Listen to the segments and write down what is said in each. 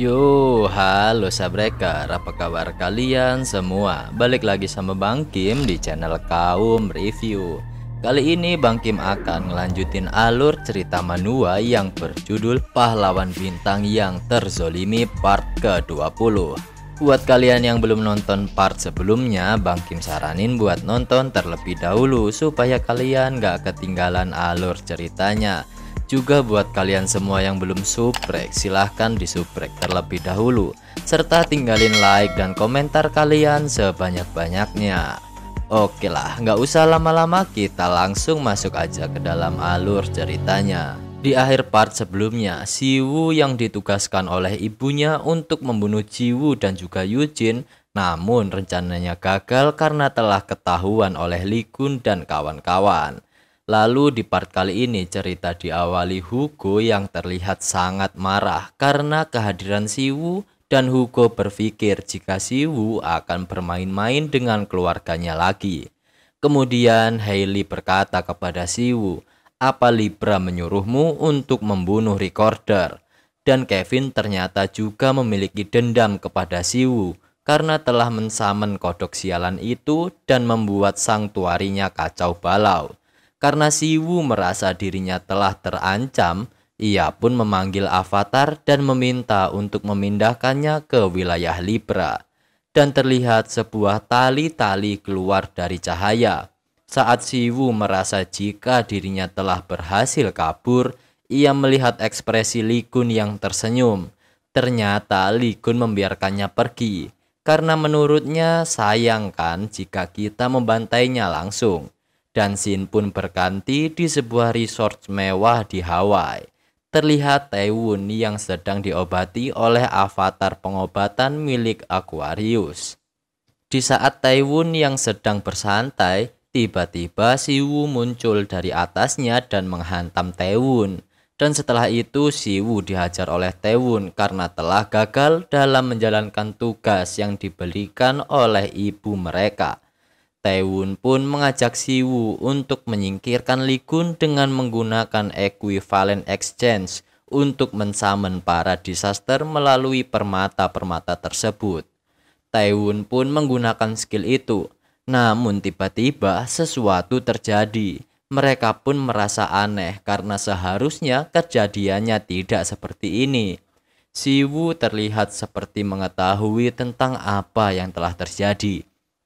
Yo, halo sabrekar, apa kabar kalian semua? Balik lagi sama Bang Kim di channel Kaum Review. Kali ini Bang Kim akan ngelanjutin alur cerita manhwa yang berjudul Pahlawan Bintang yang Terzolimi part ke-20. Buat kalian yang belum nonton part sebelumnya, Bang Kim saranin buat nonton terlebih dahulu supaya kalian gak ketinggalan alur ceritanya. Juga buat kalian semua yang belum subrek, silahkan disubrek terlebih dahulu, serta tinggalin like dan komentar kalian sebanyak-banyaknya. Oke lah, nggak usah lama-lama, kita langsung masuk aja ke dalam alur ceritanya. Di akhir part sebelumnya, Siwoo yang ditugaskan oleh ibunya untuk membunuh Jiwoo dan juga Yujin, namun rencananya gagal karena telah ketahuan oleh Lee Kun dan kawan-kawan. Lalu di part kali ini cerita diawali Hugo yang terlihat sangat marah karena kehadiran Siwoo, dan Hugo berpikir jika Siwoo akan bermain-main dengan keluarganya lagi. Kemudian Hailey berkata kepada Siwoo, "Apa Libra menyuruhmu untuk membunuh Recorder?" Dan Kevin ternyata juga memiliki dendam kepada Siwoo karena telah mensamen kodok sialan itu dan membuat sangtuarinya kacau balau. Karena Siwoo merasa dirinya telah terancam, ia pun memanggil Avatar dan meminta untuk memindahkannya ke wilayah Libra. Dan terlihat sebuah tali-tali keluar dari cahaya. Saat Siwoo merasa jika dirinya telah berhasil kabur, ia melihat ekspresi Lee Kun yang tersenyum. Ternyata Lee Kun membiarkannya pergi, karena menurutnya sayang kan jika kita membantainya langsung. Dan scene pun berganti di sebuah resort mewah di Hawaii. Terlihat Taewon yang sedang diobati oleh avatar pengobatan milik Aquarius. Di saat Taewon yang sedang bersantai, tiba-tiba Siwoo muncul dari atasnya dan menghantam Taewon. Dan setelah itu Siwoo dihajar oleh Taewon karena telah gagal dalam menjalankan tugas yang diberikan oleh ibu mereka. Taewon pun mengajak Siwoo untuk menyingkirkan Lee Kun dengan menggunakan equivalent exchange untuk mensamen para disaster melalui permata-permata tersebut. Taewon pun menggunakan skill itu, namun tiba-tiba sesuatu terjadi. Mereka pun merasa aneh karena seharusnya kejadiannya tidak seperti ini. Siwoo terlihat seperti mengetahui tentang apa yang telah terjadi.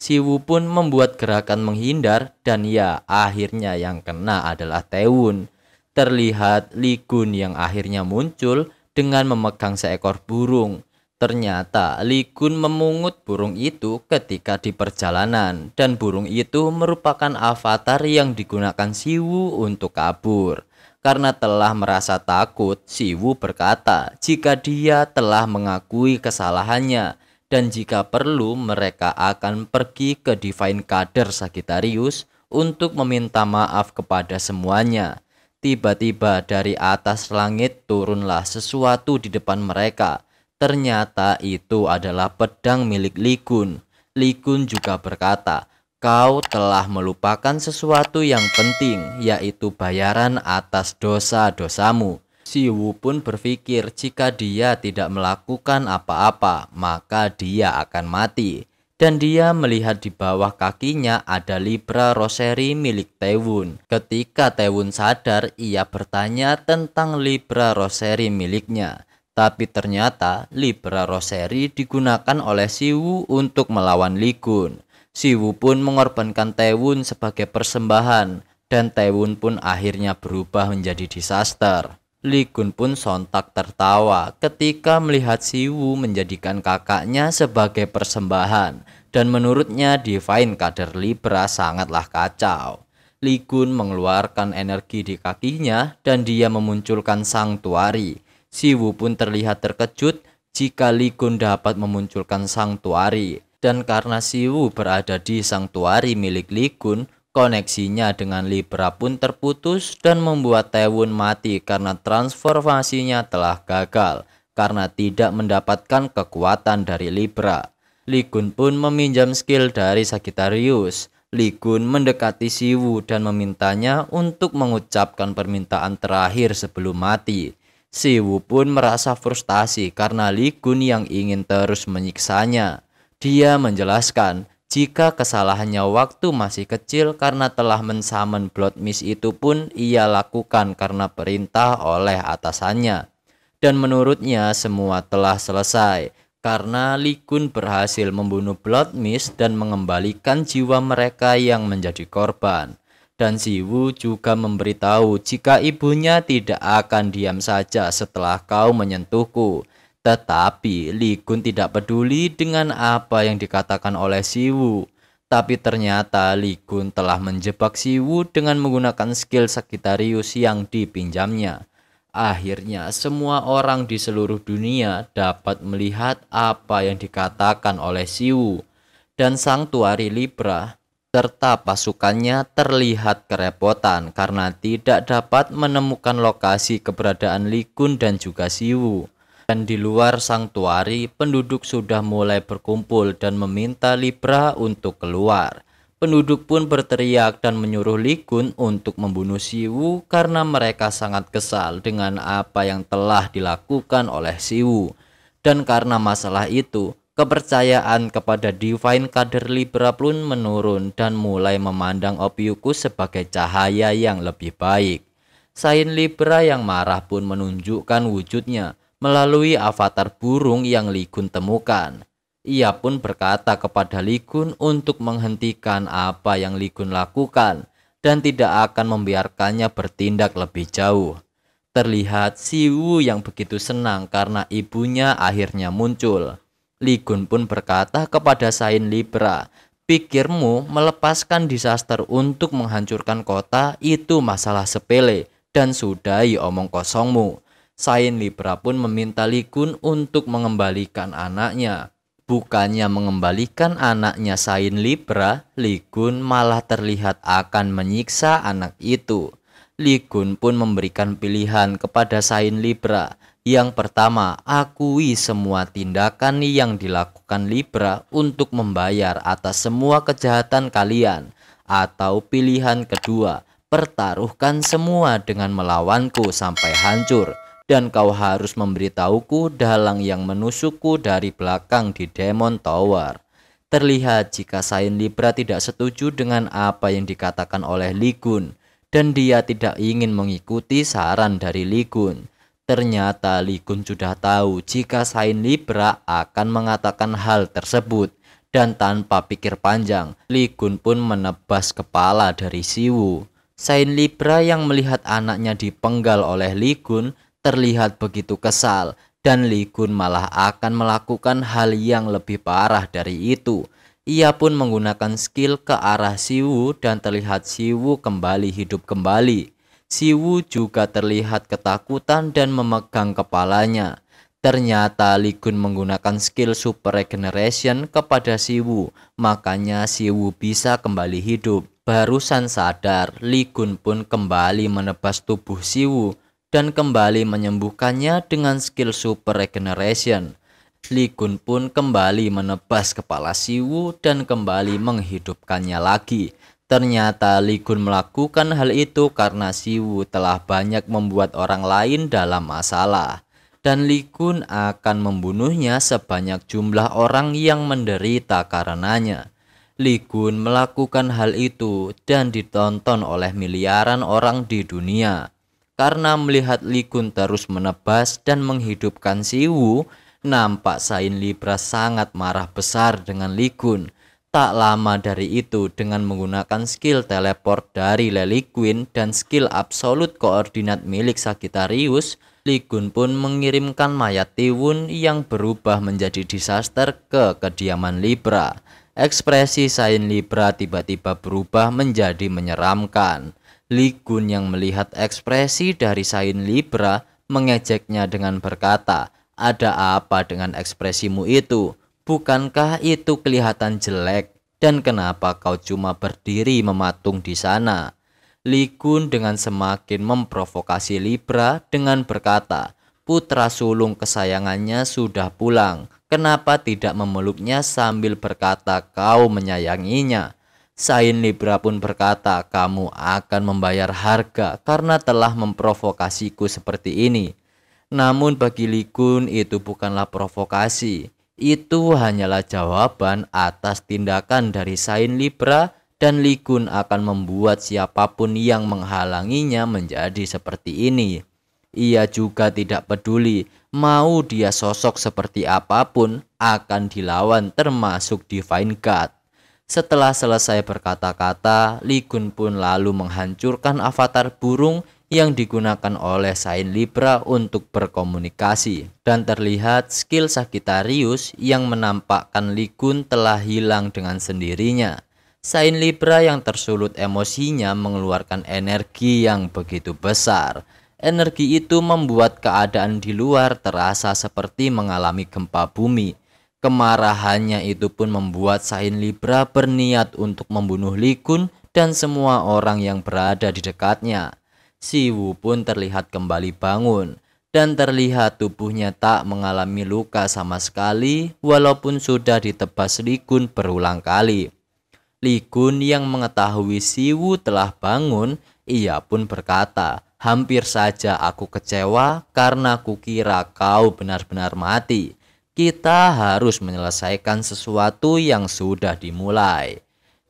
Siwoo pun membuat gerakan menghindar dan ya akhirnya yang kena adalah Taewon. Terlihat Lee Kun yang akhirnya muncul dengan memegang seekor burung. Ternyata Lee Kun memungut burung itu ketika di perjalanan dan burung itu merupakan avatar yang digunakan Siwoo untuk kabur. Karena telah merasa takut, Siwoo berkata jika dia telah mengakui kesalahannya. Dan jika perlu mereka akan pergi ke Divine Kader Sagittarius untuk meminta maaf kepada semuanya. Tiba-tiba dari atas langit turunlah sesuatu di depan mereka. Ternyata itu adalah pedang milik Lee Kun. Lee Kun juga berkata, "Kau telah melupakan sesuatu yang penting, yaitu bayaran atas dosa-dosamu." Siwoo pun berpikir jika dia tidak melakukan apa-apa, maka dia akan mati. Dan dia melihat di bawah kakinya ada Libra Rosary milik Taewon. Ketika Taewon sadar, ia bertanya tentang Libra Rosary miliknya. Tapi ternyata Libra Rosary digunakan oleh Siwoo untuk melawan Lee Kun. Siwoo pun mengorbankan Taewon sebagai persembahan. Dan Taewon pun akhirnya berubah menjadi disaster. Lee Kun pun sontak tertawa ketika melihat Siwoo menjadikan kakaknya sebagai persembahan dan menurutnya Divine Kader Libra sangatlah kacau. Lee Kun mengeluarkan energi di kakinya dan dia memunculkan sangtuari. Siwoo pun terlihat terkejut jika Lee Kun dapat memunculkan sangtuari dan karena Siwoo berada di sangtuari milik Lee Kun, koneksinya dengan Libra pun terputus dan membuat Taewon mati karena transformasinya telah gagal karena tidak mendapatkan kekuatan dari Libra. Lee Kun pun meminjam skill dari Sagittarius. Lee Kun mendekati Siwoo dan memintanya untuk mengucapkan permintaan terakhir sebelum mati. Siwu pun merasa frustasi karena Li Kun yang ingin terus menyiksanya. Dia menjelaskan jika kesalahannya waktu masih kecil karena telah mensummon Blood Mist itu pun ia lakukan karena perintah oleh atasannya. Dan menurutnya semua telah selesai karena Li Kun berhasil membunuh Blood Mist dan mengembalikan jiwa mereka yang menjadi korban. Dan Siwu juga memberitahu jika ibunya tidak akan diam saja setelah kau menyentuhku. Tetapi Li Kun tidak peduli dengan apa yang dikatakan oleh Siwu. Tapi ternyata Li Kun telah menjebak Siwu dengan menggunakan skill Sagittarius yang dipinjamnya. Akhirnya semua orang di seluruh dunia dapat melihat apa yang dikatakan oleh Siwu. Dan Sanctuary Libra serta pasukannya terlihat kerepotan karena tidak dapat menemukan lokasi keberadaan Li Kun dan juga Siwu. Dan di luar Sanctuary, penduduk sudah mulai berkumpul dan meminta Libra untuk keluar. Penduduk pun berteriak dan menyuruh Li Kun untuk membunuh Siwu karena mereka sangat kesal dengan apa yang telah dilakukan oleh Siwu. Dan karena masalah itu, kepercayaan kepada Divine Kader Libra pun menurun dan mulai memandang Ophiuchus sebagai cahaya yang lebih baik. Saint Libra yang marah pun menunjukkan wujudnya melalui avatar burung yang Li Kun temukan. Ia pun berkata kepada Li Kun untuk menghentikan apa yang Li Kun lakukan dan tidak akan membiarkannya bertindak lebih jauh. Terlihat Siwu yang begitu senang karena ibunya akhirnya muncul. Li Kun pun berkata kepada Saint Libra, pikirmu melepaskan disaster untuk menghancurkan kota itu masalah sepele dan sudahi omong kosongmu. Saint Libra pun meminta Li Kun untuk mengembalikan anaknya. Bukannya mengembalikan anaknya Saint Libra, Li Kun malah terlihat akan menyiksa anak itu. Li Kun pun memberikan pilihan kepada Saint Libra. Yang pertama, akui semua tindakan yang dilakukan Libra untuk membayar atas semua kejahatan kalian. Atau pilihan kedua, pertaruhkan semua dengan melawanku sampai hancur. Dan kau harus memberitahuku dalang yang menusukku dari belakang di Demon Tower. Terlihat jika Saint Libra tidak setuju dengan apa yang dikatakan oleh Li Kun. Dan dia tidak ingin mengikuti saran dari Li Kun. Ternyata Li Kun sudah tahu jika Saint Libra akan mengatakan hal tersebut. Dan tanpa pikir panjang, Li Kun pun menebas kepala dari Siwu. Saint Libra yang melihat anaknya dipenggal oleh Li Kun terlihat begitu kesal. Dan Li Kun malah akan melakukan hal yang lebih parah dari itu. Ia pun menggunakan skill ke arah Siwu dan terlihat Siwu kembali hidup kembali. Siwu juga terlihat ketakutan dan memegang kepalanya. Ternyata Li Kun menggunakan skill Super Regeneration kepada Siwu, makanya Siwu bisa kembali hidup. Barusan sadar, Li Kun pun kembali menebas tubuh Siwu dan kembali menyembuhkannya dengan skill Super Regeneration. Li Kun pun kembali menebas kepala Siwu dan kembali menghidupkannya lagi. Ternyata Li Kun melakukan hal itu karena Siwu telah banyak membuat orang lain dalam masalah. Dan Li Kun akan membunuhnya sebanyak jumlah orang yang menderita karenanya. Li Kun melakukan hal itu dan ditonton oleh miliaran orang di dunia. Karena melihat Li Kun terus menebas dan menghidupkan Siwu, nampak Saint Libra sangat marah besar dengan Li Kun. Tak lama dari itu, dengan menggunakan skill teleport dari Lely Queen dan skill absolute koordinat milik Sagittarius, Li Kun pun mengirimkan mayat Tiwun yang berubah menjadi disaster ke kediaman Libra. Ekspresi Saint Libra tiba-tiba berubah menjadi menyeramkan. Li Kun yang melihat ekspresi dari Saint Libra mengejeknya dengan berkata, "Ada apa dengan ekspresimu itu? Bukankah itu kelihatan jelek? Dan kenapa kau cuma berdiri mematung di sana?" Li Kun dengan semakin memprovokasi Libra dengan berkata, "Putra sulung kesayangannya sudah pulang. Kenapa tidak memeluknya sambil berkata kau menyayanginya?" Saint Libra pun berkata, "Kamu akan membayar harga karena telah memprovokasiku seperti ini." Namun bagi Lee Kun itu bukanlah provokasi. Itu hanyalah jawaban atas tindakan dari Saint Libra, dan Lee Kun akan membuat siapapun yang menghalanginya menjadi seperti ini. Ia juga tidak peduli, mau dia sosok seperti apapun akan dilawan, termasuk Divine God. Setelah selesai berkata-kata, Lee Kun pun lalu menghancurkan avatar burung yang digunakan oleh Saint Libra untuk berkomunikasi, dan terlihat skill Sagittarius yang menampakkan Lee Kun telah hilang dengan sendirinya. Saint Libra yang tersulut emosinya mengeluarkan energi yang begitu besar. Energi itu membuat keadaan di luar terasa seperti mengalami gempa bumi. Kemarahannya itu pun membuat Saint Libra berniat untuk membunuh Lee Kun dan semua orang yang berada di dekatnya. Siwu pun terlihat kembali bangun, dan terlihat tubuhnya tak mengalami luka sama sekali walaupun sudah ditebas Lee Kun berulang kali. Lee Kun yang mengetahui Siwu telah bangun, ia pun berkata, "Hampir saja aku kecewa karena kukira kau benar-benar mati. Kita harus menyelesaikan sesuatu yang sudah dimulai."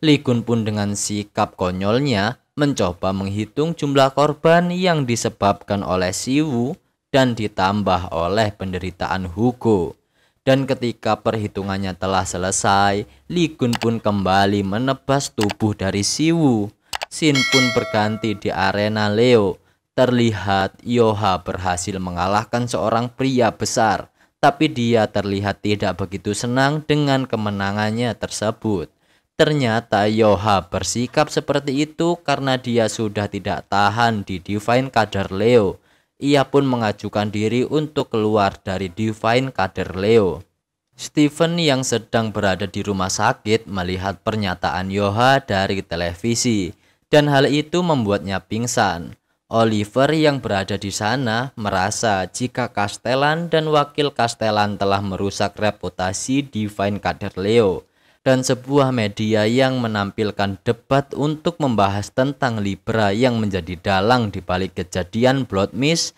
Lee Kun pun dengan sikap konyolnya mencoba menghitung jumlah korban yang disebabkan oleh Siwu dan ditambah oleh penderitaan Hugo. Dan ketika perhitungannya telah selesai, Lee Kun pun kembali menebas tubuh dari Siwu. Scene pun berganti di arena Leo. Terlihat Yoha berhasil mengalahkan seorang pria besar, tapi dia terlihat tidak begitu senang dengan kemenangannya tersebut. Ternyata Yoha bersikap seperti itu karena dia sudah tidak tahan di Divine Kader Leo. Ia pun mengajukan diri untuk keluar dari Divine Kader Leo. Steven yang sedang berada di rumah sakit melihat pernyataan Yoha dari televisi, dan hal itu membuatnya pingsan. Oliver yang berada di sana merasa jika Castellan dan wakil Castellan telah merusak reputasi Divine Kader Leo. Dan sebuah media yang menampilkan debat untuk membahas tentang Libra yang menjadi dalang di balik kejadian Blood Mist.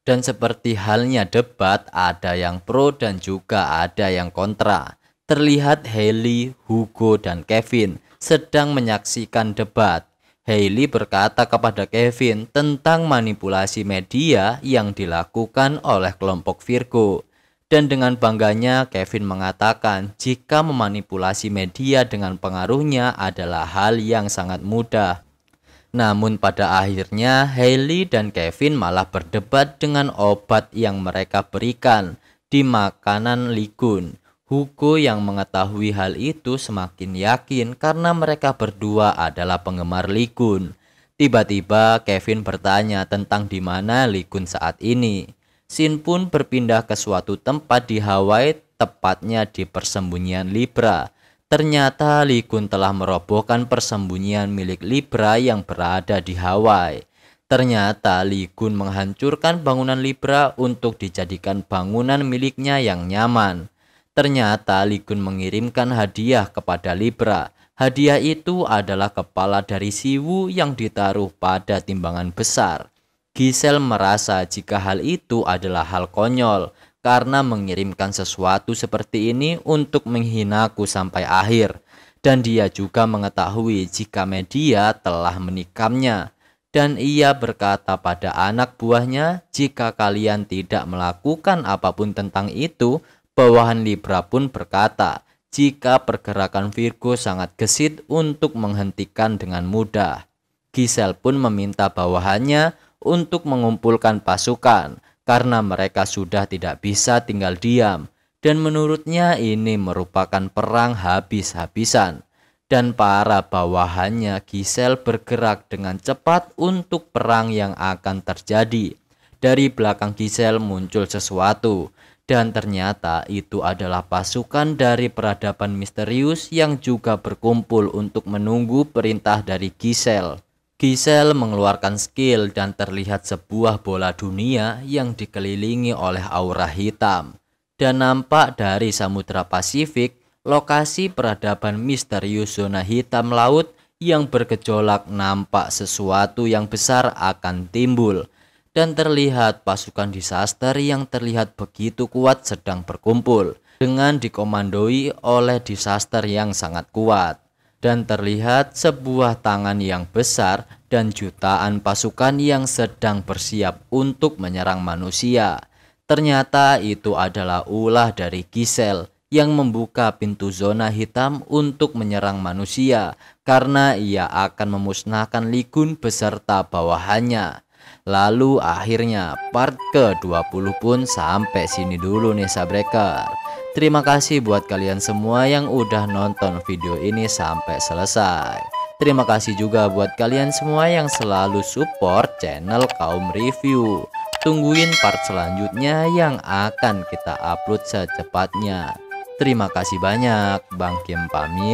Dan seperti halnya debat, ada yang pro dan juga ada yang kontra. Terlihat Hailey, Hugo, dan Kevin sedang menyaksikan debat. Hailey berkata kepada Kevin tentang manipulasi media yang dilakukan oleh kelompok Virgo. Dan dengan bangganya Kevin mengatakan jika memanipulasi media dengan pengaruhnya adalah hal yang sangat mudah. Namun pada akhirnya Hailey dan Kevin malah berdebat dengan obat yang mereka berikan di makanan Lee Kun. Hugo yang mengetahui hal itu semakin yakin karena mereka berdua adalah penggemar Lee Kun. Tiba-tiba Kevin bertanya tentang di mana Lee Kun saat ini. Scene pun berpindah ke suatu tempat di Hawaii, tepatnya di persembunyian Libra. Ternyata Lee Kun telah merobohkan persembunyian milik Libra yang berada di Hawaii. Ternyata Lee Kun menghancurkan bangunan Libra untuk dijadikan bangunan miliknya yang nyaman. Ternyata Lee Kun mengirimkan hadiah kepada Libra. Hadiah itu adalah kepala dari Siwu yang ditaruh pada timbangan besar. Giselle merasa jika hal itu adalah hal konyol karena mengirimkan sesuatu seperti ini untuk menghinaku sampai akhir. Dan dia juga mengetahui jika media telah menikamnya. Dan ia berkata pada anak buahnya, jika kalian tidak melakukan apapun tentang itu, bawahan Libra pun berkata, jika pergerakan Virgo sangat gesit untuk menghentikan dengan mudah. Giselle pun meminta bawahannya untuk mengumpulkan pasukan karena mereka sudah tidak bisa tinggal diam, dan menurutnya ini merupakan perang habis-habisan. Dan para bawahannya Giselle bergerak dengan cepat untuk perang yang akan terjadi. Dari belakang Giselle muncul sesuatu, dan ternyata itu adalah pasukan dari peradaban misterius yang juga berkumpul untuk menunggu perintah dari Giselle. Giselle mengeluarkan skill dan terlihat sebuah bola dunia yang dikelilingi oleh aura hitam. Dan nampak dari Samudra Pasifik, lokasi peradaban misterius zona hitam laut yang bergejolak, nampak sesuatu yang besar akan timbul. dan terlihat pasukan disaster yang terlihat begitu kuat sedang berkumpul dengan dikomandoi oleh disaster yang sangat kuat. Dan terlihat sebuah tangan yang besar dan jutaan pasukan yang sedang bersiap untuk menyerang manusia. Ternyata itu adalah ulah dari Giselle yang membuka pintu zona hitam untuk menyerang manusia karena ia akan memusnahkan Lee beserta bawahannya. Lalu akhirnya part ke-20 pun sampai sini dulu nih Sabreker. Terima kasih buat kalian semua yang udah nonton video ini sampai selesai. Terima kasih juga buat kalian semua yang selalu support channel Kaum Review. Tungguin part selanjutnya yang akan kita upload secepatnya. Terima kasih banyak, Bang Kim pamit.